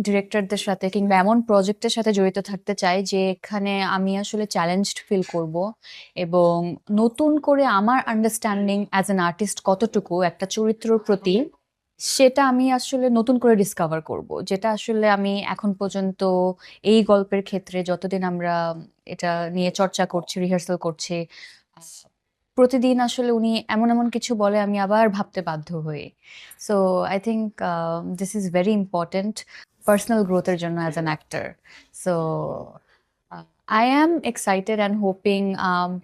ডিরেক্টরদের সাথে কিংবা এমন প্রজেক্টের সাথে জড়িত থাকতে চাই যেখানে আমি আসলে চ্যালেঞ্জড ফিল করব এবং নতুন করে আমার আন্ডারস্ট্যান্ডিং অ্যাজ অ্যান আর্টিস্ট কতটুকু একটা চরিত্রের প্রতি সেটা আমি আসলে নতুন করে ডিসকভার করব, যেটা আসলে আমি এখন পর্যন্ত এই গল্পের ক্ষেত্রে যতদিন আমরা এটা নিয়ে চর্চা করছি, রিহার্সাল করছি, প্রতিদিন আসলে উনি এমন এমন কিছু বলে আমি আবার ভাবতে বাধ্য হই। So I think this is very important personal গ্রোথের জন্য as an actor. So I am excited and hoping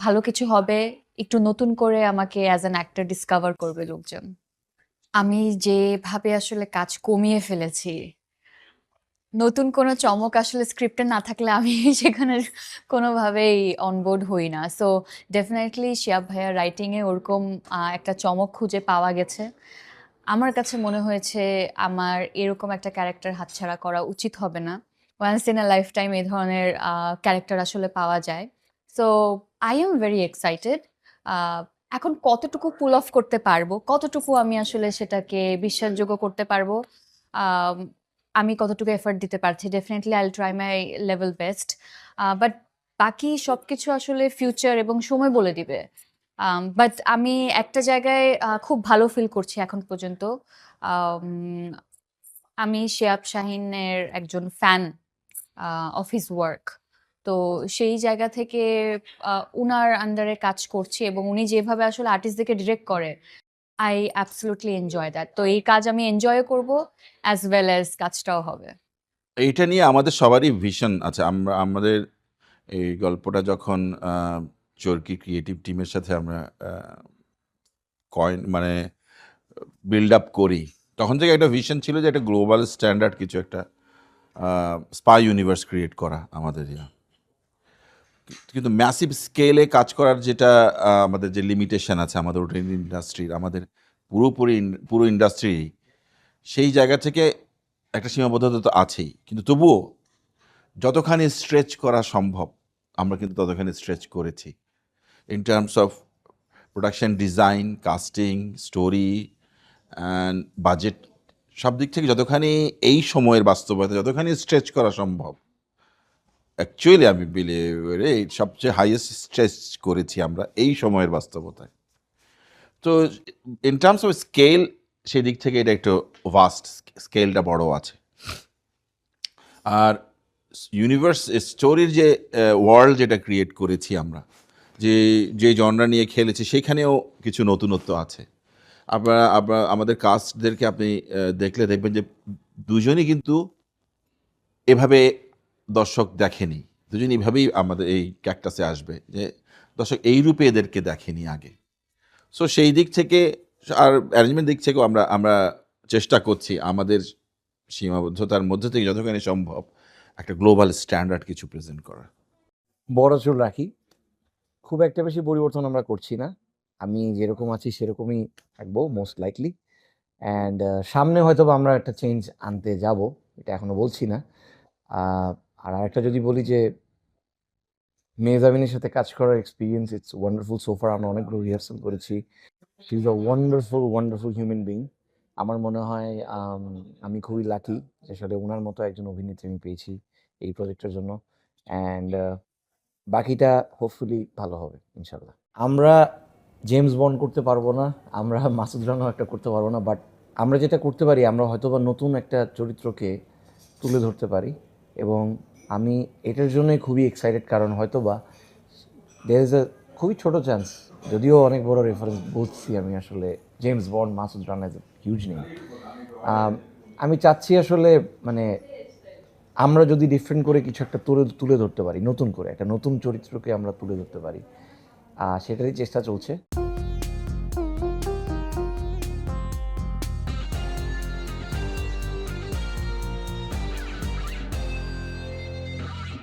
ভালো কিছু হবে, একটু নতুন করে আমাকে অ্যাজ অ্যান অ্যাক্টর ডিসকভার করবে লোকজন। আমি যেভাবে আসলে কাজ কমিয়ে ফেলেছি, নতুন কোনো চমক আসলে স্ক্রিপ্টে না থাকলে আমি সেখানে কোনোভাবেই অনবোর্ড হই না। সো ডেফিনেটলি শিহাব ভাইয়ার রাইটিংয়ে ওরকম একটা চমক খুঁজে পাওয়া গেছে। আমার কাছে মনে হয়েছে আমার এরকম একটা ক্যারেক্টার হাতছাড়া করা উচিত হবে না। Once in a lifetime এই ধরনের ক্যারেক্টার আসলে পাওয়া যায়। So I am very excited. এখন কতটুকু পুল অফ করতে পারবো, কতটুকু আমি আসলে সেটাকে বিশ্বাসযোগ্য করতে পারবো, আম আমি কতটুকু এফোর্ট দিতে পারছি, definitely I will try my level best. But বাকি সবকিছু আসলে ফিউচার এবং সময় বলে দিবে। বাট আমি একটা জায়গায় খুব ভালো ফিল করছি এখন পর্যন্ত। আম আমি শিহাব শাহীনের একজন ফ্যান অফ হিজ ওয়ার্ক। তো সেই জায়গা থেকে উনার আন্ডারে কাজ করছি এবং উনি যেভাবে আসলে আর্টিস্টদেরকে ডিরেক্ট করে, আই অ্যাবসলিউটলি এনজয় দ্যাট। তো এই কাজ আমি এনজয় করব অ্যাজ ওয়েল অ্যাজ কাজটাও হবে। এইটা নিয়ে আমাদের সবারই ভিশন আছে। আমাদের এই গল্পটা যখন চরকি ক্রিয়েটিভ টিমের সাথে আমরা মানে বিল্ড আপ করি, তখন থেকে একটা ভিশন ছিল যে একটা গ্লোবাল স্ট্যান্ডার্ড কিছু একটা স্পাই ইউনিভার্স ক্রিয়েট করা আমাদের কিন্তু ম্যাসিভ স্কেলে কাজ করার যেটা আমাদের যে লিমিটেশন আছে আমাদের ওটার ইন্ডাস্ট্রির, আমাদের পুরো ইন্ডাস্ট্রি, সেই জায়গা থেকে একটা সীমাবদ্ধতা তো আছেই। কিন্তু তবুও যতখানি স্ট্রেচ করা সম্ভব আমরা কিন্তু ততখানি স্ট্রেচ করেছি in terms of production design, casting, story and budget, সব দিক থেকে যতখানি এই সময়ের বাস্তবতা যতখানি স্ট্রেচ করা সম্ভব, অ্যাকচুয়ালি আমি বিলিভ এই সবচেয়ে হাইয়েস্ট স্ট্রেচ করেছি আমরা এই সময়ের বাস্তবতায়। তো ইন টার্মস অফ স্কেল সেই দিক থেকে এটা একটু ভাস্ট, স্কেলটা বড় আছে। আর ইউনিভার্স স্টোরির যে ওয়ার্ল্ড যেটা ক্রিয়েট করেছি আমরা, যে জনরা নিয়ে খেলেছি, সেখানেও কিছু নতুনত্ব আছে। আমাদের কাস্টদেরকে আপনি দেখলে দেখবেন যে দুজনই কিন্তু এভাবে দর্শক দেখেনি, দুজনই এভাবেই আমাদের এই ক্যাকটাসে আসবে যে দর্শক এই রূপে এদেরকে দেখেনি আগে। সো সেই দিক থেকে আর অ্যারেঞ্জমেন্ট দিক থেকেও আমরা চেষ্টা করছি আমাদের সীমাবদ্ধতার মধ্যে থেকে যতখানি সম্ভব একটা গ্লোবাল স্ট্যান্ডার্ড কিছু প্রেজেন্ট করা। বড় চুল রাখি, খুব একটা বেশি পরিবর্তন আমরা করছি না। আমি যেরকম আছি সেরকমই থাকবো মোস্ট লাইকলি। অ্যান্ড সামনে হয়তো আমরা একটা চেঞ্জ আনতে যাব, এটা এখনো বলছি না। আর আরেকটা যদি বলি যে মেহজাবিনের সাথে কাজ করার এক্সপিরিয়েন্স ইটস ওয়ান্ডারফুল সোফার। আমরা অনেকগুলো রিহার্সাল করেছি। She is a wonderful human being. আমার মনে হয় আমি খুবই লাকি যে আসলে ওনার মতো একজন অভিনেত্রী আমি পেয়েছি এই প্রজেক্টের জন্য। অ্যান্ড বাকিটা হোপফুলি ভালো হবে ইনশাল্লাহ। আমরা জেমস বন্ড করতে পারবো না, আমরা মাসুদ রানাও একটা করতে পারবো না, বাট আমরা যেটা করতে পারি আমরা হয়তোবা নতুন একটা চরিত্রকে তুলে ধরতে পারি। এবং আমি এটার জন্যই খুবই এক্সাইটেড, কারণ হয়তোবা দেয়ার ইজ আ খুবই ছোটো চান্স, যদিও অনেক বড় রেফারেন্স বলছি আমি, আসলে James bond, Masud Rana is a huge name. আমি চাচ্ছি আসলে মানে আমরা যদি ডিফারেন্ট করে কিছু একটা তুলে ধরতে পারি, নতুন করে একটা নতুন চরিত্রকে আমরা তুলে ধরতে পারি, সেটারই চেষ্টা চলছে।